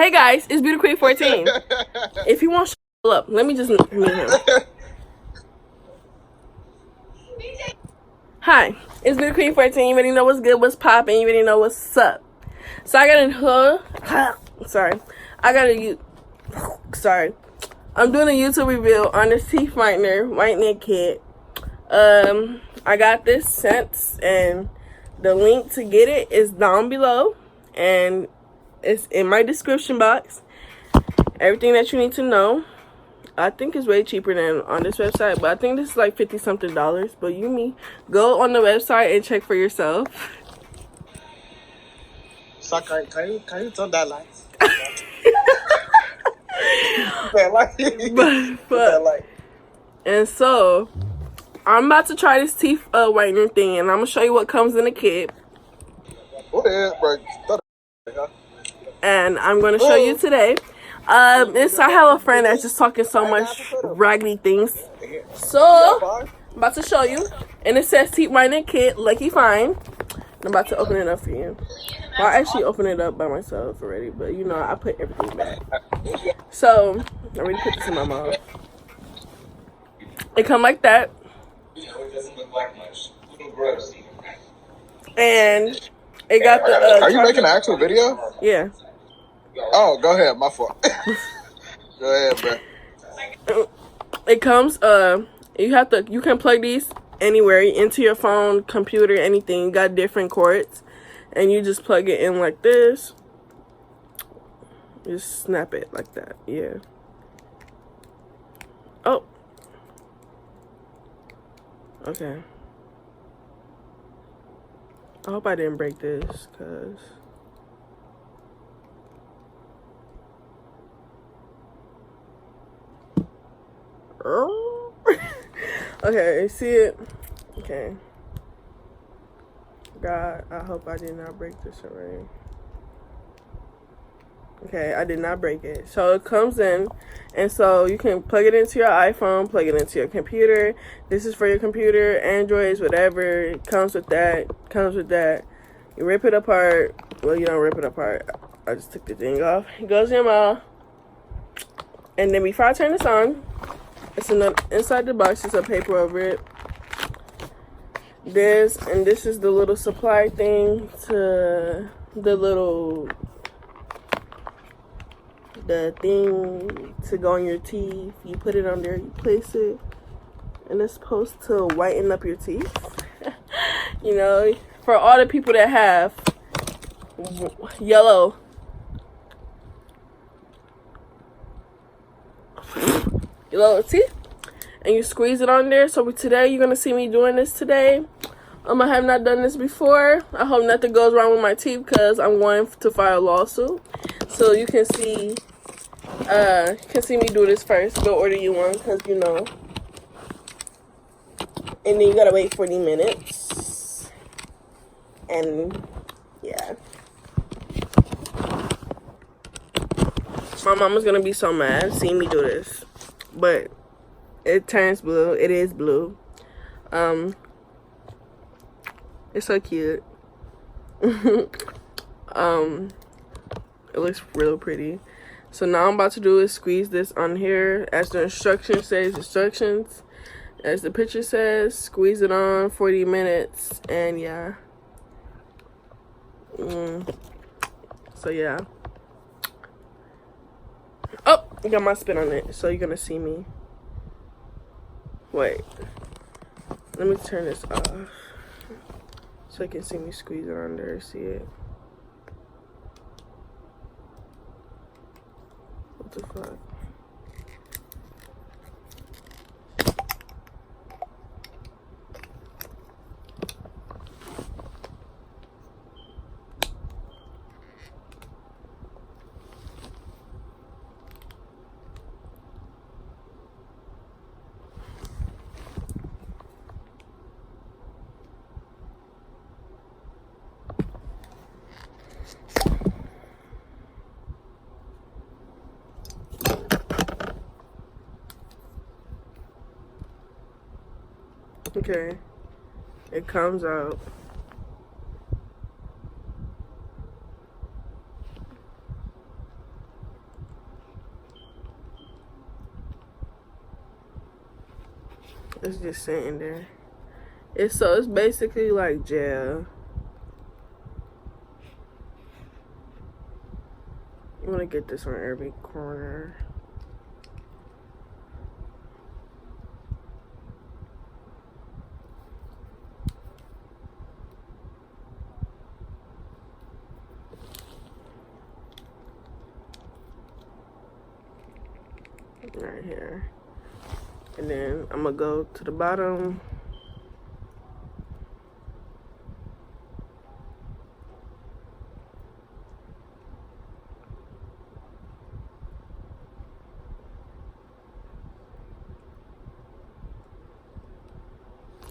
Hey guys, it's Beauty Queen 14. If you want to shut up, let me just meet him. Hi, it's Beauty Queen 14. You already know what's good, what's poppin', you already know what's up. So I got I'm doing a YouTube review on this teeth whitening kit. I got this sent, and the link to get it is down below, and it's in my description box. Everything that you need to know. I think it's way cheaper than on this website, but I think this is like $50 something. But go on the website and check for yourself. So can you turn that light? And so I'm about to try this teeth whitening thing, and I'm gonna show you what comes in the kit. And I'm gonna show you today. I have a friend that's just talking so much raggedy things. So I'm about to show you, and it says teeth whitening kit, Luckyfine. I'm about to open it up for you. Well, I actually opened it up by myself already, but you know I put everything back. So I already put this in my mouth. It come like that. It doesn't look like much. A little gross. And it got the. Are you making an actual video? Yeah. Oh, go ahead. My fault. Go ahead, bro. It comes. You can plug these anywhere, into your phone, computer, anything. You got different cords, and you just plug it in like this. Just snap it like that. Yeah. Oh. Okay. I hope I didn't break this, cause. Okay, see it? Okay. God, I hope I did not break this already. Okay, I did not break it. So it comes in, and so you can plug it into your iPhone, plug it into your computer. This is for your computer, Androids, whatever. It comes with that. You rip it apart. Well, you don't rip it apart. I just took the thing off. It goes in your mouth. And then before I turn this on, it's inside the box. There's a paper over it. This is the little supply thing to the thing to go on your teeth. You put it on there, you place it, and it's supposed to whiten up your teeth. You know, for all the people that have yellow teeth, and you squeeze it on there. So today you're gonna see me doing this today. I have not done this before. I hope nothing goes wrong with my teeth, because I'm going to file a lawsuit. So you can see me do this first. Go order you one, because you know. And then you gotta wait 40 minutes. And yeah. My mama's gonna be so mad seeing me do this. But it turns blue. It is blue. It's so cute. It looks real pretty. So now I'm about to do is squeeze this on here, as the instructions says. As the picture says, squeeze it on 40 minutes, and yeah. So yeah. Oh, you got my spit on it, so you're gonna see me. Wait. Let me turn this off, so you can see me squeeze it on there. See it? What the fuck? Okay, it comes out. It's just sitting there. It's basically like gel. You want to get this on every corner. Right here. And then I'm gonna go to the bottom.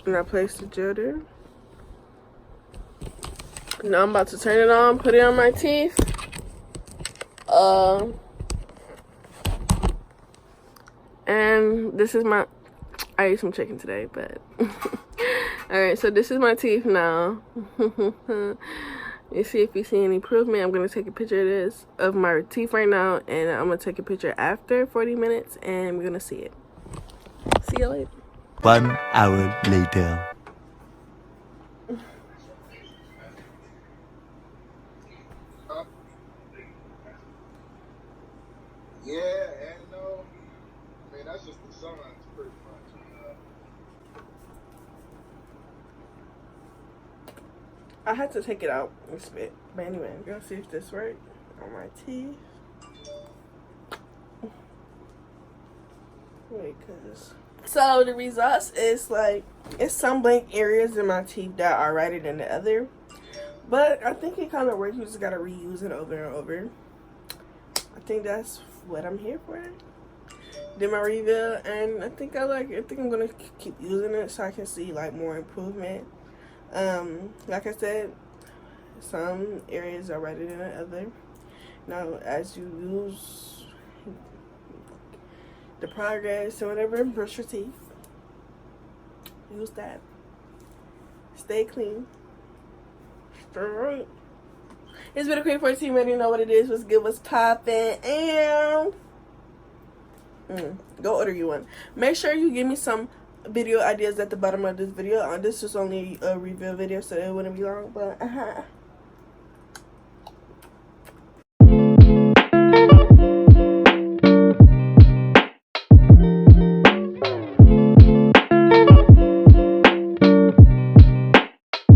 And I place the gel there. Now I'm about to turn it on, put it on my teeth. And this is my, I ate some chicken today, but alright, so this is my teeth now. You see if you see any improvement. I'm gonna take a picture of this, of my teeth right now, and I'm gonna take a picture after 40 minutes, and we're gonna see it. See you later. 1 hour later. Yeah, and no, I mean that's just the signs, pretty much. I had to take it out and spit. But anyway, I'm gonna see if this works on my teeth. Wait, cause so the results is like it's some blank areas in my teeth that are whiter than the other, but I think it kind of works. You just gotta reuse it over and over. I think that's what I'm here for. Did my reveal, and I think I like it. I think I'm gonna keep using it so I can see like more improvement. Like I said, some areas are whiter than the other. Now, as you use the progress or whatever, brush your teeth. Use that. Stay clean. Straight. It's been a Queen 14. Ready to know what it is. What's good? What's poppin'? And go order you one. Make sure you give me some video ideas at the bottom of this video. This is only a review video, so it wouldn't be long. But